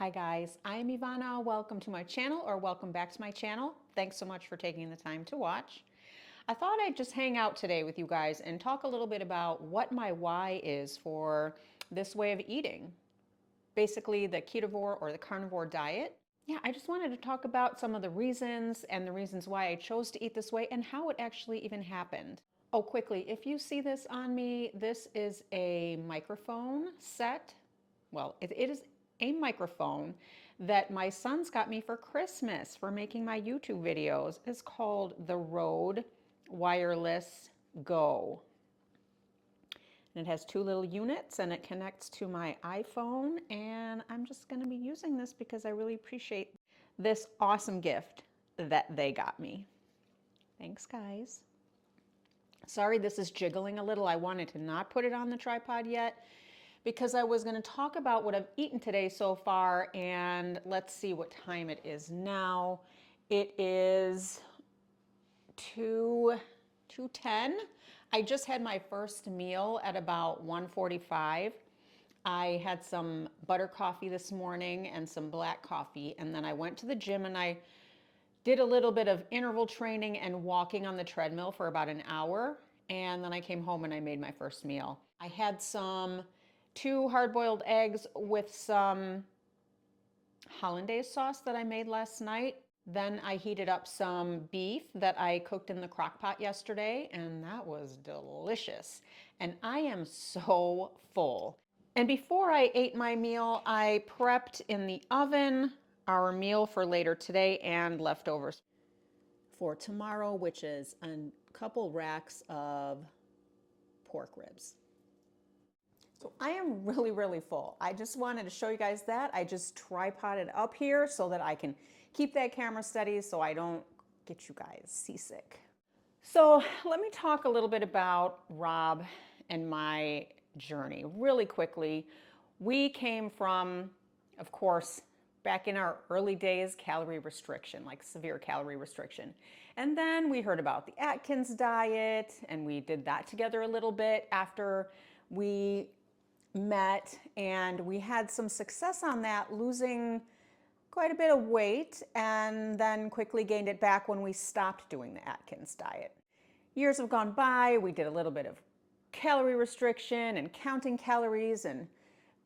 Hi guys, I'm Ivana. Welcome to my channel, or welcome back to my channel. Thanks so much for taking the time to watch. I thought I'd just hang out today with you guys and talk a little bit about what my why is for this way of eating. Basically the ketovore or the carnivore diet. Yeah, I just wanted to talk about some of the reasons and the reasons why I chose to eat this way and how it actually even happened. Oh, quickly, if you see this on me, this is a microphone set. Well, it is a microphone that my sons got me for Christmas for making my YouTube videos. It's called the Rode Wireless Go. And it has two little units and it connects to my iPhone. And I'm just going to be using this because I really appreciate this awesome gift that they got me. Thanks, guys. Sorry, this is jiggling a little. I wanted to not put it on the tripod yet because I was going to talk about what I've eaten today so far, and let's see what time it is now. It is 2:10. I just had my first meal at about 1:45. I had some butter coffee this morning and some black coffee, and then I went to the gym and I did a little bit of interval training and walking on the treadmill for about an hour. And then I came home and I made my first meal. I had two hard-boiled eggs with some hollandaise sauce that I made last night. Then I heated up some beef that I cooked in the crock pot yesterday, and that was delicious. And I am so full. And before I ate my meal, I prepped in the oven our meal for later today and leftovers for tomorrow, which is a couple racks of pork ribs. So I am really, really full. I just wanted to show you guys that. I just tripoded up here so that I can keep that camera steady so I don't get you guys seasick. So let me talk a little bit about Rob and my journey really quickly. We came from, of course, back in our early days, calorie restriction, like severe calorie restriction. And then we heard about the Atkins diet, and we did that together a little bit after we met, and we had some success on that, losing quite a bit of weight, and then quickly gained it back when we stopped doing the Atkins diet. Years have gone by, we did a little bit of calorie restriction and counting calories, and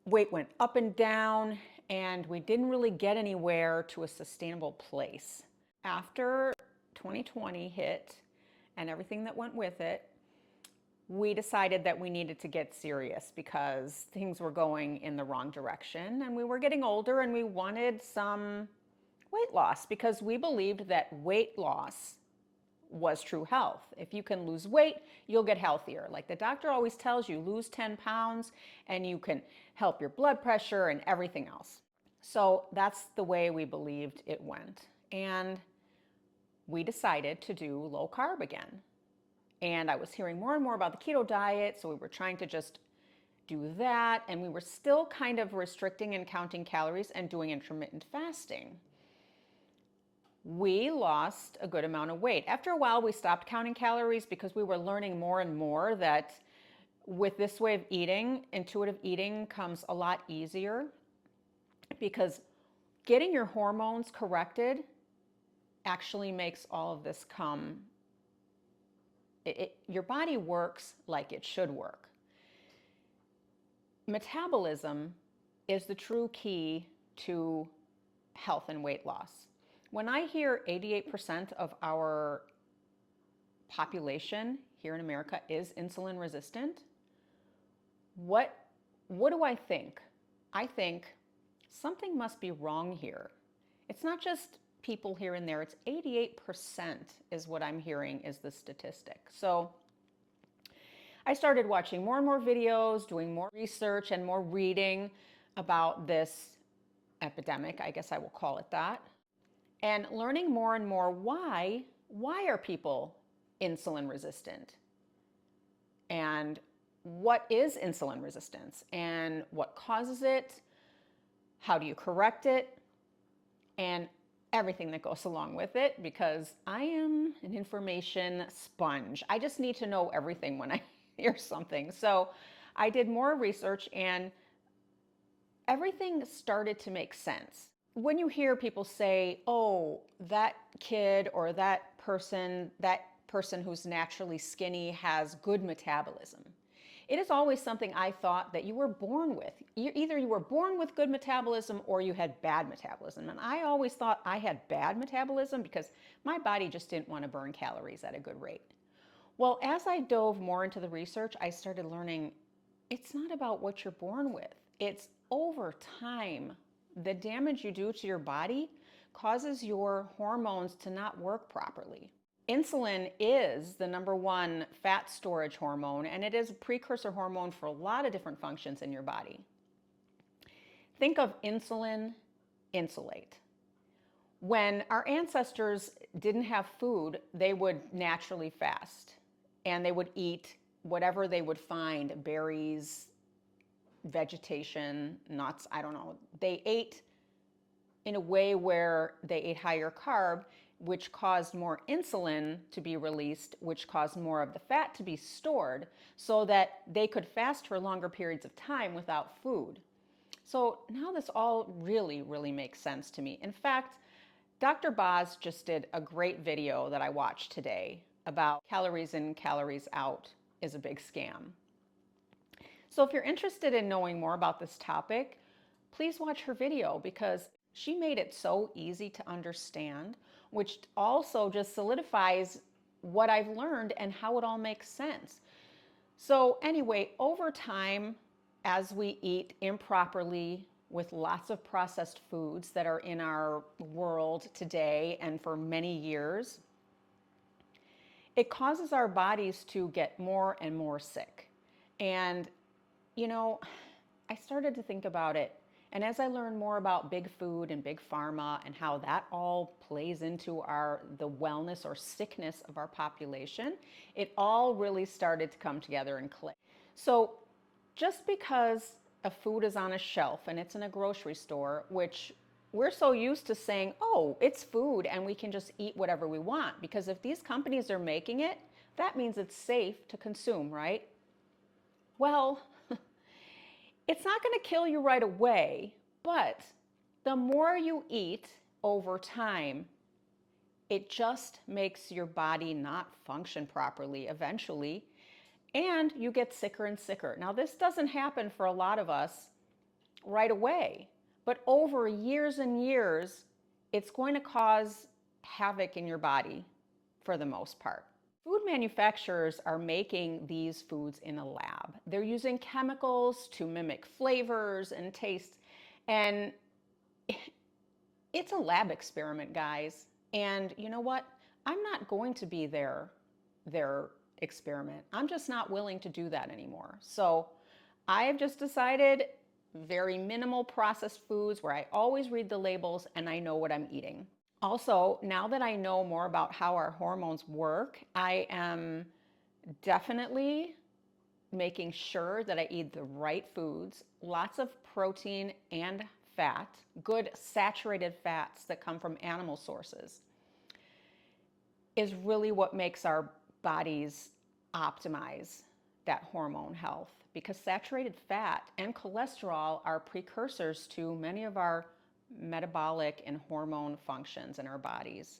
weight went up and down, and we didn't really get anywhere to a sustainable place. After 2020 hit and everything that went with it, we decided that we needed to get serious because things were going in the wrong direction, and we were getting older and we wanted some weight loss because we believed that weight loss was true health. If you can lose weight, you'll get healthier. Like the doctor always tells you, lose 10 pounds and you can help your blood pressure and everything else. So that's the way we believed it went. And we decided to do low carb again. And I was hearing more and more about the keto diet, so we were trying to just do that, and we were still kind of restricting and counting calories and doing intermittent fasting. We lost a good amount of weight. After a while, we stopped counting calories because we were learning more and more that with this way of eating, intuitive eating comes a lot easier because getting your hormones corrected actually makes all of this come. Your body works like it should work. Metabolism is the true key to health and weight loss. When I hear 88% of our population here in America is insulin resistant, what do I think? I think something must be wrong here. It's not just people here and there, it's 88% is what I'm hearing is the statistic. So I started watching more and more videos, doing more research and more reading about this epidemic, I guess I will call it that, and learning more and more why are people insulin resistant? And what is insulin resistance? And what causes it? How do you correct it? And everything that goes along with it, because I am an information sponge. I just need to know everything when I hear something. So I did more research, and everything started to make sense. When you hear people say, oh, that kid or that person who's naturally skinny has good metabolism, it is always something I thought that you were born with. Either you were born with good metabolism or you had bad metabolism. And I always thought I had bad metabolism because my body just didn't want to burn calories at a good rate. Well, as I dove more into the research, I started learning it's not about what you're born with. It's over time. The damage you do to your body causes your hormones to not work properly. Insulin is the number one fat storage hormone, and it is a precursor hormone for a lot of different functions in your body. Think of insulin, insulate. When our ancestors didn't have food, they would naturally fast, and they would eat whatever they would find, berries, vegetation, nuts, I don't know. They ate in a way where they ate higher carb, which caused more insulin to be released, which caused more of the fat to be stored so that they could fast for longer periods of time without food. So now this all really, really makes sense to me. In fact, Dr. Boz just did a great video that I watched today about calories in, calories out is a big scam. So if you're interested in knowing more about this topic, please watch her video because she made it so easy to understand, which also just solidifies what I've learned and how it all makes sense. So anyway, over time, as we eat improperly with lots of processed foods that are in our world today and for many years, it causes our bodies to get more and more sick. And, you know, I started to think about it. And as I learned more about big food and big pharma and how that all plays into the wellness or sickness of our population, it all really started to come together and click. So just because a food is on a shelf and it's in a grocery store, which we're so used to saying, oh, it's food and we can just eat whatever we want, because if these companies are making it, that means it's safe to consume, right? Well, it's not going to kill you right away, but the more you eat over time, it just makes your body not function properly eventually, and you get sicker and sicker. Now, this doesn't happen for a lot of us right away, but over years and years, it's going to cause havoc in your body for the most part. Food manufacturers are making these foods in a lab. They're using chemicals to mimic flavors and tastes, and it's a lab experiment, guys. And you know what? I'm not going to be their experiment. I'm just not willing to do that anymore. So I have just decided very minimal processed foods where I always read the labels and I know what I'm eating. Also, now that I know more about how our hormones work, I am definitely making sure that I eat the right foods, lots of protein and fat, good saturated fats that come from animal sources, is really what makes our bodies optimize that hormone health, because saturated fat and cholesterol are precursors to many of our metabolic and hormone functions in our bodies.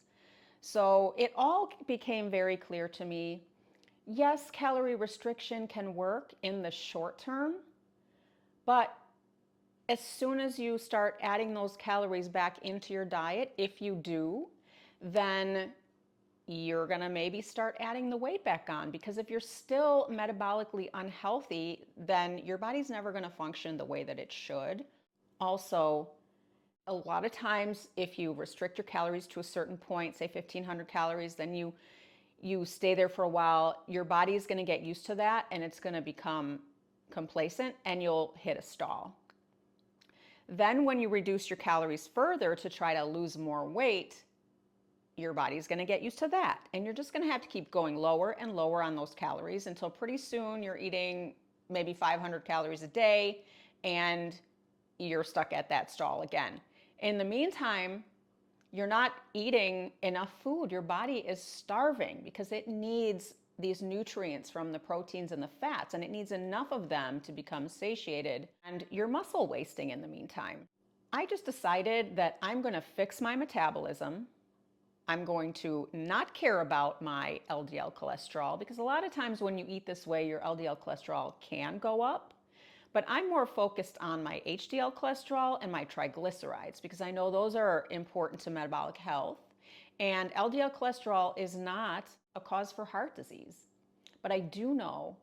So it all became very clear to me. Yes, calorie restriction can work in the short term, but as soon as you start adding those calories back into your diet, if you do, then you're going to maybe start adding the weight back on, because if you're still metabolically unhealthy, then your body's never going to function the way that it should. Also, a lot of times if you restrict your calories to a certain point, say 1,500 calories, then you stay there for a while, your body is going to get used to that and it's going to become complacent and you'll hit a stall. Then when you reduce your calories further to try to lose more weight, your body's going to get used to that. And you're just going to have to keep going lower and lower on those calories until pretty soon you're eating maybe 500 calories a day and you're stuck at that stall again. In the meantime, you're not eating enough food. Your body is starving because it needs these nutrients from the proteins and the fats, and it needs enough of them to become satiated, and you're muscle wasting in the meantime. I just decided that I'm going to fix my metabolism. I'm going to not care about my LDL cholesterol, because a lot of times when you eat this way, your LDL cholesterol can go up. But I'm more focused on my HDL cholesterol and my triglycerides, because I know those are important to metabolic health. And LDL cholesterol is not a cause for heart disease. But I do know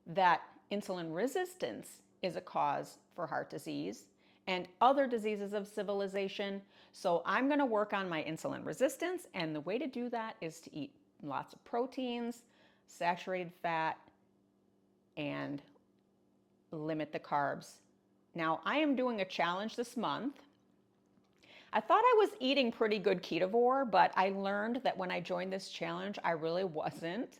that insulin resistance is a cause for heart disease and other diseases of civilization. So I'm going to work on my insulin resistance, and the way to do that is to eat lots of proteins, saturated fat, and limit the carbs. Now, I am doing a challenge this month. I thought I was eating pretty good ketovore, but I learned that when I joined this challenge, I really wasn't.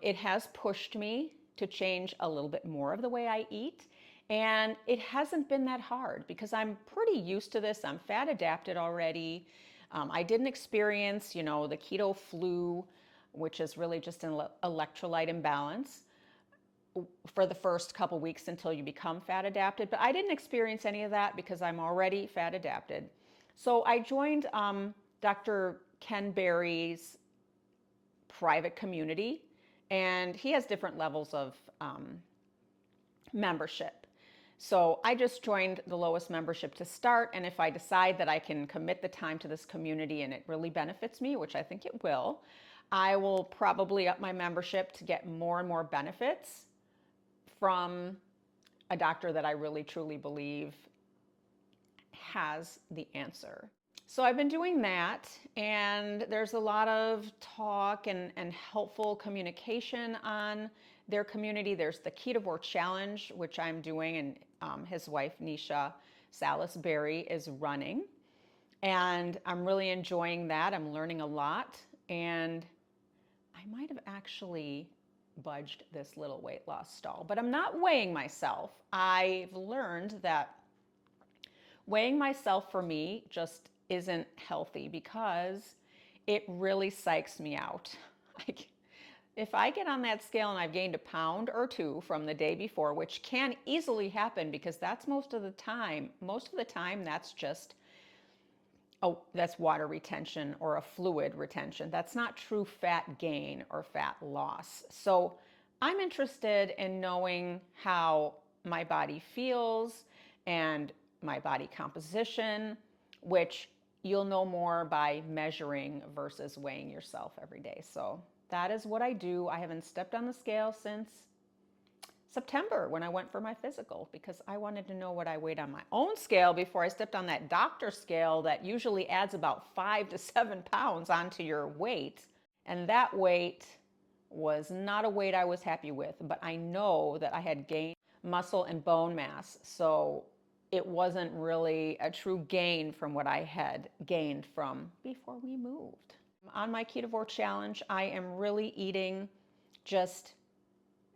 It has pushed me to change a little bit more of the way I eat. And it hasn't been that hard because I'm pretty used to this. I'm fat adapted already. I didn't experience, the keto flu, which is really just an electrolyte imbalance for the first couple weeks until you become fat adapted. But I didn't experience any of that because I'm already fat adapted. So I joined Dr. Ken Berry's private community, and he has different levels of membership. So I just joined the lowest membership to start, and if I decide that I can commit the time to this community and it really benefits me, which I think it will, I will probably up my membership to get more and more benefits from a doctor that I really truly believe has the answer. So I've been doing that, and there's a lot of talk and helpful communication on their community. There's the Ketovore Challenge, which I'm doing, and his wife, Nisha Salis-Berry, is running. And I'm really enjoying that. I'm learning a lot, and I might have actually budged this little weight loss stall, but I'm not weighing myself. I've learned that weighing myself for me just isn't healthy because it really psychs me out. If I get on that scale and I've gained a pound or two from the day before, which can easily happen because that's most of the time that's just, that's water retention or a fluid retention. That's not true fat gain or fat loss. So I'm interested in knowing how my body feels and my body composition, which you'll know more by measuring versus weighing yourself every day. So that is what I do. I haven't stepped on the scale since September when I went for my physical because I wanted to know what I weighed on my own scale before I stepped on that doctor scale that usually adds about 5 to 7 pounds onto your weight. And that weight was not a weight I was happy with, but I know that I had gained muscle and bone mass. So it wasn't really a true gain from what I had gained from before we moved. On my Ketovore Challenge, I am really eating just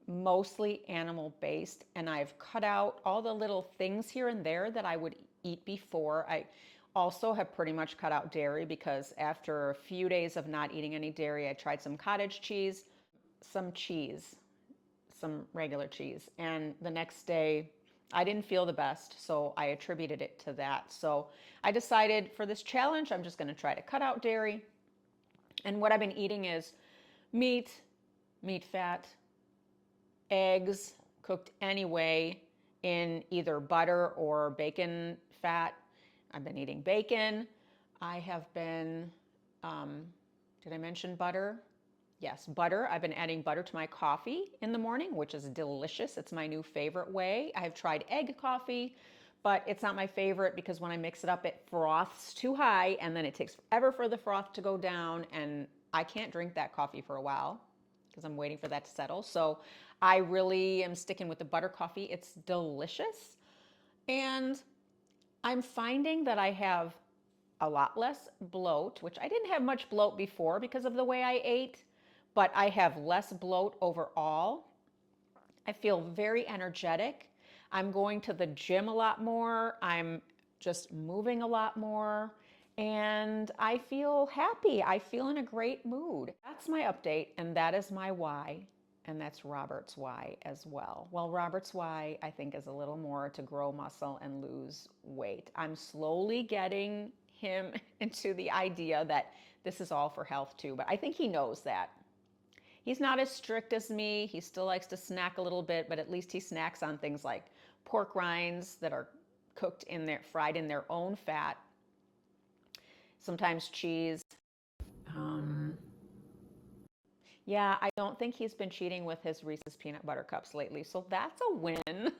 mostly animal-based, and I've cut out all the little things here and there that I would eat before. I also have pretty much cut out dairy because after a few days of not eating any dairy, I tried some cottage cheese, some regular cheese, and the next day I didn't feel the best, so I attributed it to that. So I decided for this challenge, I'm just going to try to cut out dairy. And what I've been eating is meat fat, eggs cooked anyway in either butter or bacon fat. I've been eating bacon. I have been, did I mention butter? Yes, butter. I've been adding butter to my coffee in the morning, which is delicious. It's my new favorite way. I've tried egg coffee, but it's not my favorite because when I mix it up, it froths too high and then it takes forever for the froth to go down, and I can't drink that coffee for a while because I'm waiting for that to settle. So I really am sticking with the butter coffee. It's delicious. And I'm finding that I have a lot less bloat, which I didn't have much bloat before because of the way I ate, but I have less bloat overall. I feel very energetic. I'm going to the gym a lot more. I'm just moving a lot more. and I feel happy. I feel in a great mood. That's my update, and that is my why. And that's Robert's why as well. Well, Robert's why I think is a little more to grow muscle and lose weight. I'm slowly getting him into the idea that this is all for health too, but I think he knows that. He's not as strict as me. He still likes to snack a little bit, but at least he snacks on things like pork rinds that are cooked in their, fried in their own fat. Sometimes cheese. Um, yeah, I don't think he's been cheating with his Reese's peanut butter cups lately, so that's a win.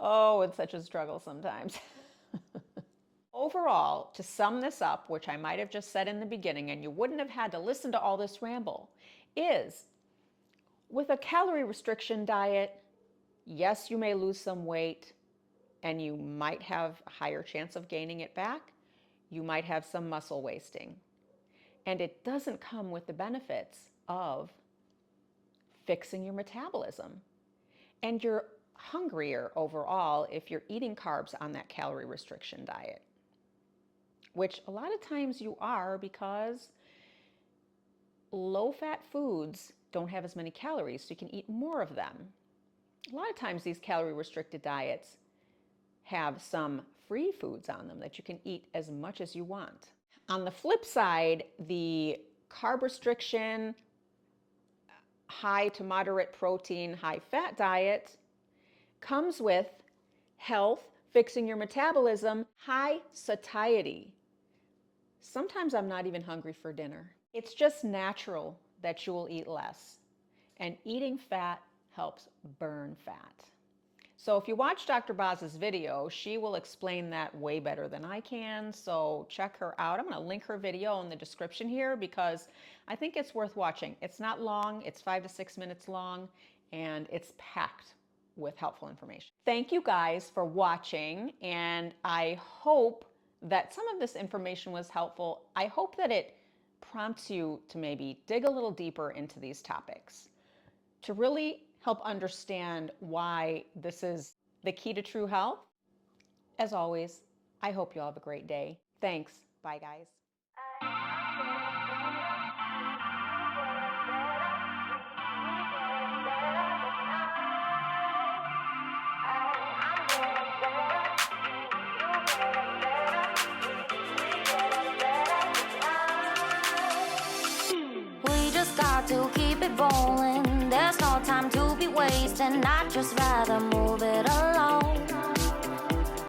Oh, it's such a struggle sometimes. Overall, to sum this up, which I might have just said in the beginning, and you wouldn't have had to listen to all this ramble, is with a calorie restriction diet, yes, you may lose some weight and you might have a higher chance of gaining it back. You might have some muscle wasting. And it doesn't come with the benefits of fixing your metabolism. And you're hungrier overall if you're eating carbs on that calorie restriction diet, which a lot of times you are because low-fat foods don't have as many calories, so you can eat more of them. A lot of times these calorie-restricted diets have some free foods on them that you can eat as much as you want. On the flip side, the carb restriction, high to moderate protein, high fat diet comes with health, fixing your metabolism, high satiety. Sometimes I'm not even hungry for dinner. It's just natural that you will eat less, and eating fat helps burn fat. So if you watch Dr. Boz's video, she will explain that way better than I can, so check her out. I'm going to link her video in the description here because I think it's worth watching. It's not long, it's 5 to 6 minutes long, and it's packed with helpful information. Thank you guys for watching, and I hope that some of this information was helpful. I hope that it prompts you to maybe dig a little deeper into these topics, to really help understand why this is the key to true health. As always, I hope you all have a great day. Thanks. Bye, guys. We just got to keep it rolling. There's no time to be wasting. I'd just rather move it along.